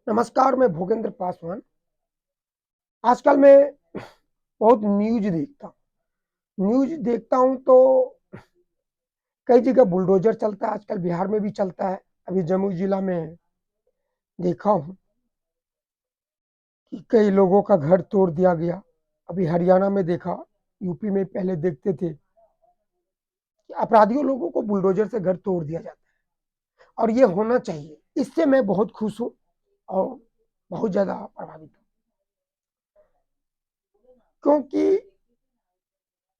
नमस्कार, मैं भूपेंद्र पासवान। आजकल मैं बहुत न्यूज़ देखता हूँ तो कई जगह बुलडोज़र चलता है, आजकल बिहार में भी चलता है। अभी जमुई जिला में देखा हूँ कि कई लोगों का घर तोड़ दिया गया। अभी हरियाणा में देखा, यूपी में पहले देखते थे कि अपराधियों लोगों को बुलडोज़र से घर तोड़ दिया जाता है और ये होना चाहिए। इससे मैं बहुत खुश हूँ और बहुत ज़्यादा प्रभावित हूँ। क्योंकि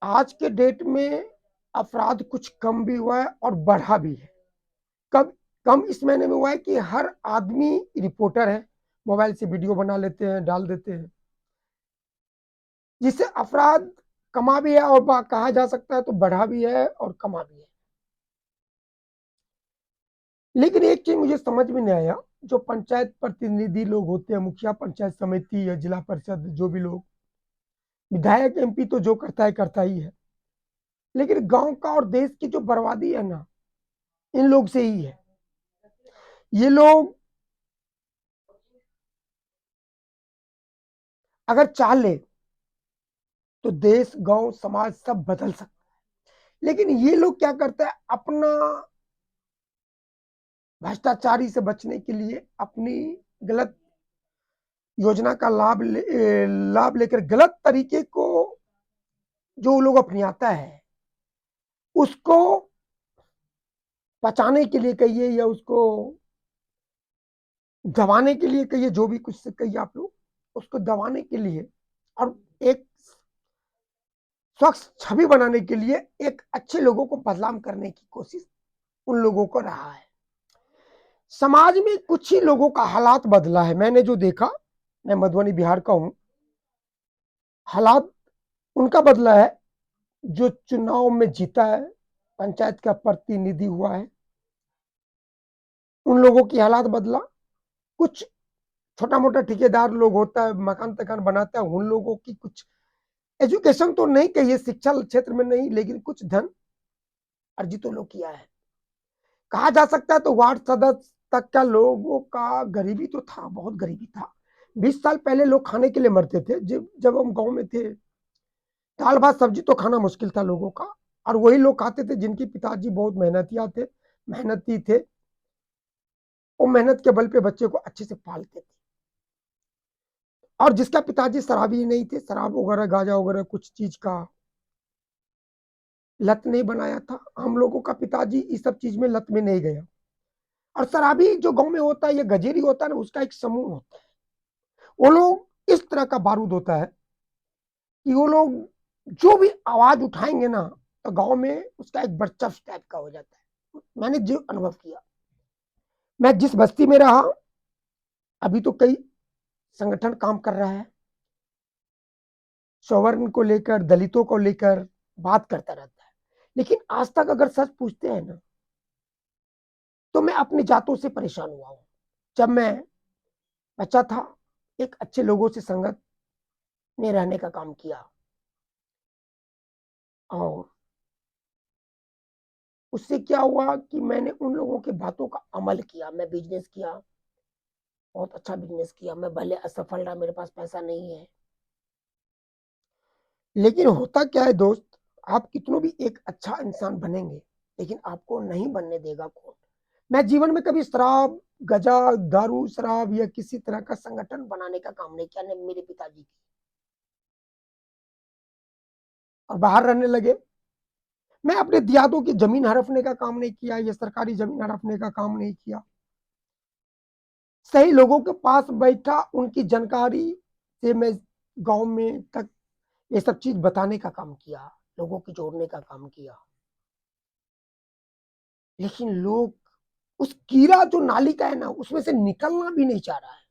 आज के डेट में अपराध कुछ कम भी हुआ है और बढ़ा भी है। कब कम इस महीने में हुआ है कि हर आदमी रिपोर्टर है, मोबाइल से वीडियो बना लेते हैं, डाल देते हैं, जिससे अपराध कमा भी है और कहा जा सकता है तो बढ़ा भी है और कमा भी है। लेकिन एक चीज मुझे समझ में नहीं आया, जो पंचायत प्रतिनिधि लोग होते हैं, मुखिया पंचायत समिति या जिला परिषद, जो भी लोग, विधायक एमपी तो जो करता ही है, लेकिन गांव का और देश की जो बर्बादी है ना, इन लोग से ही है। ये लोग अगर चाह ले तो देश, गांव, समाज सब बदल सकता है। लेकिन ये लोग क्या करते हैं, अपना भ्रष्टाचारी से बचने के लिए अपनी गलत योजना का लाभ लेकर गलत तरीके को जो लोग अपनाता है, उसको बचाने के लिए कहिए या उसको दबाने के लिए कहिए, जो भी कुछ से कहिए आप लोग, उसको दबाने के लिए और एक स्वच्छ छवि बनाने के लिए एक अच्छे लोगों को बदनाम करने की कोशिश उन लोगों को रहा है। समाज में कुछ ही लोगों का हालात बदला है। मैंने जो देखा, मैं मधुबनी बिहार का हूं, हालात उनका बदला है जो चुनाव में जीता है, पंचायत का प्रतिनिधि हुआ है, उन लोगों की हालात बदला। कुछ छोटा मोटा ठेकेदार लोग होता है, मकान तकान बनाता है, उन लोगों की कुछ एजुकेशन तो नहीं कहिए, शिक्षा क्षेत्र में नहीं, लेकिन कुछ धन अर्जित तो लोग किया है। कहा जा सकता है तो वार्ड सदस्य तक का लोगों का गरीबी तो था, बहुत गरीबी था। 20 साल पहले लोग खाने के लिए मरते थे। जब जब हम गांव में थे, दाल भात सब्जी तो खाना मुश्किल था लोगों का, और वही लोग खाते थे जिनके पिताजी बहुत मेहनती थे। वो मेहनत के बल पे बच्चे को अच्छे से पालते थे। और जिसका पिताजी शराबी नहीं थे, शराब वगैरह गांजा वगैरह कुछ चीज का लत नहीं बनाया था, हम लोगों का पिताजी इस सब चीज में लत में नहीं गया। और शराबी जो गांव में होता है, ये गजेरी होता है ना, उसका एक समूह होता है। वो लोग इस तरह का बारूद होता है कि वो लोग जो भी आवाज उठाएंगे ना, तो गांव में उसका एक वर्चस्व टाइप का हो जाता है। मैंने जो अनुभव किया, मैं जिस बस्ती में रहा, अभी तो कई संगठन काम कर रहा है, सवर्ण को लेकर, दलितों को लेकर बात करता रहता है, लेकिन आज तक अगर सच पूछते हैं ना, तो मैं अपनी जातों से परेशान हुआ हूं। जब मैं बच्चा था, एक अच्छे लोगों से संगत में रहने का काम किया, और उससे क्या हुआ कि मैंने उन लोगों की बातों का अमल किया। मैं बिजनेस किया, बहुत अच्छा बिजनेस किया। मैं भले असफल रहा, मेरे पास पैसा नहीं है, लेकिन होता क्या है दोस्त, आप कितनों भी एक अच्छा इंसान बनेंगे, लेकिन आपको नहीं बनने देगा कौन। मैं जीवन में कभी शराब, गजा, दारू, शराब या किसी तरह का संगठन बनाने का काम नहीं किया, ने मेरे पिताजी की, और बाहर रहने लगे। मैं अपने दियादों की जमीन हड़पने का काम नहीं किया, या सरकारी जमीन हड़पने का काम नहीं किया। सही लोगों के पास बैठा, उनकी जानकारी से मैं गांव में तक ये सब चीज बताने का काम किया, लोगों की जोड़ने का काम किया। लेकिन लोग उस कीड़ा जो नाली का है ना, उसमें से निकलना भी नहीं चाह रहा है।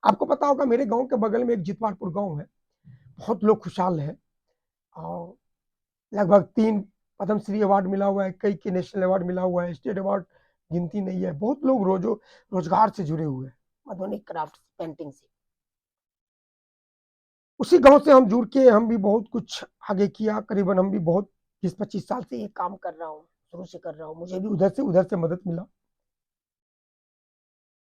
आपको पता होगा, मेरे गांव के बगल में एक जितवारपुर गांव है, बहुत लोग खुशहाल है, और लगभग 3 पद्मश्री अवार्ड मिला हुआ है, कई के नेशनल अवार्ड मिला हुआ है, स्टेट अवार्ड गिनती नहीं है। बहुत लोग रोजगार से जुड़े हुए हैं, मधुबनी क्राफ्ट पेंटिंग से। उसी गांव से हम जुड़ के हम भी बहुत कुछ आगे किया। करीबन हम भी बहुत 20-25 साल से ये काम कर रहा हूँ, शुरू से कर रहा हूँ। मुझे भी उधर से मदद मिला।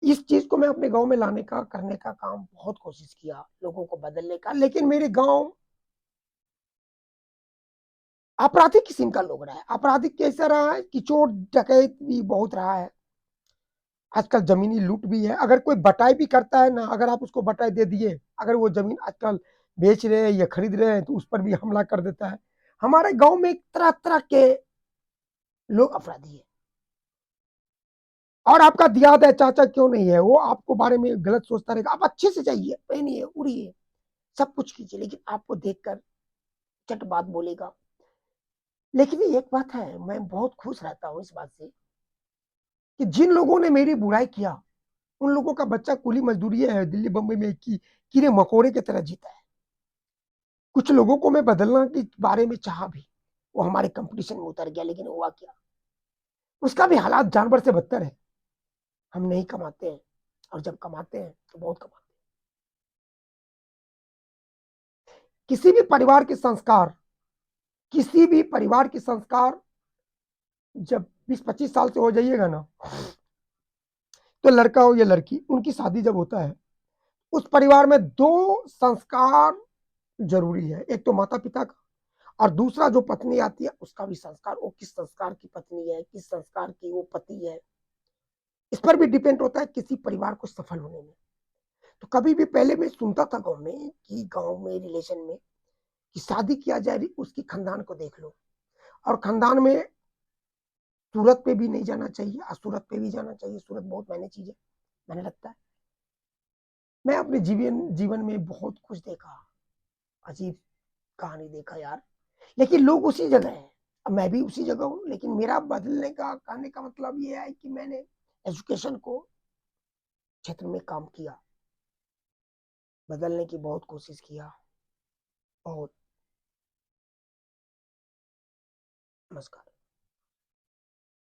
इस चीज को मैं अपने गांव में लाने का, करने का काम बहुत कोशिश किया, लोगों को बदलने का, लेकिन मेरे गांव आपराधिक किस्म का लोग रहा है। आपराधिक कैसा रहा है कि चोर डकैत भी बहुत रहा है। आजकल जमीनी लूट भी है। अगर कोई बटाई भी करता है ना, अगर आप उसको बटाई दे दिए, अगर वो जमीन आजकल बेच रहे हैं या खरीद रहे हैं, तो उस पर भी हमला कर देता है। हमारे गांव में तरह तरह के लोग अपराधी है। और आपका दियाद है, चाचा क्यों नहीं है, वो आपको बारे में गलत सोचता रहेगा। आप अच्छे से जाइए, पहनिए, उड़िए, सब कुछ कीजिए, लेकिन आपको देखकर चट बात बोलेगा। लेकिन एक बात है, मैं बहुत खुश रहता हूँ इस बात से कि जिन लोगों ने मेरी बुराई किया, उन लोगों का बच्चा कुली मजदूरी है, दिल्ली बम्बई में कीड़े मकोड़े की तरह जीता है। कुछ लोगों को मैं बदलना के बारे में चाहा भी, वो हमारे कंपटीशन में उतर गया, लेकिन हुआ क्या, उसका भी हालात जानवर से बदतर है। हम नहीं कमाते हैं, और जब कमाते हैं तो बहुत कमाते हैं। किसी भी परिवार के संस्कार, किसी भी परिवार के संस्कार जब 20-25 साल से हो जाइएगा ना, तो लड़का हो या लड़की, उनकी शादी जब होता है, उस परिवार में दो संस्कार जरूरी है। एक तो माता पिता का, और दूसरा जो पत्नी आती है उसका भी संस्कार। वो किस संस्कार की पत्नी है, किस संस्कार की वो पति है, इस पर भी डिपेंड होता है किसी परिवार को सफल होने में। तो कभी भी पहले मैं सुनता था गांव में कि गांव में रिलेशन में कि शादी किया जाए, उसकी खानदान को देख लो। और खानदान में सूरत पे भी नहीं जाना चाहिए, असूरत पे भी जाना चाहिए। सूरत बहुत मैंने चीज है, मैंने लगता है। मैं अपने जीवन जीवन में बहुत कुछ देखा, अजीब कहानी देखा यार। लेकिन लोग उसी जगह है, अब मैं भी उसी जगह हूँ। लेकिन मेरा बदलने का, कहने का मतलब ये है कि मैंने एजुकेशन को क्षेत्र में काम किया, बदलने की बहुत कोशिश किया। बहुत। नमस्कार।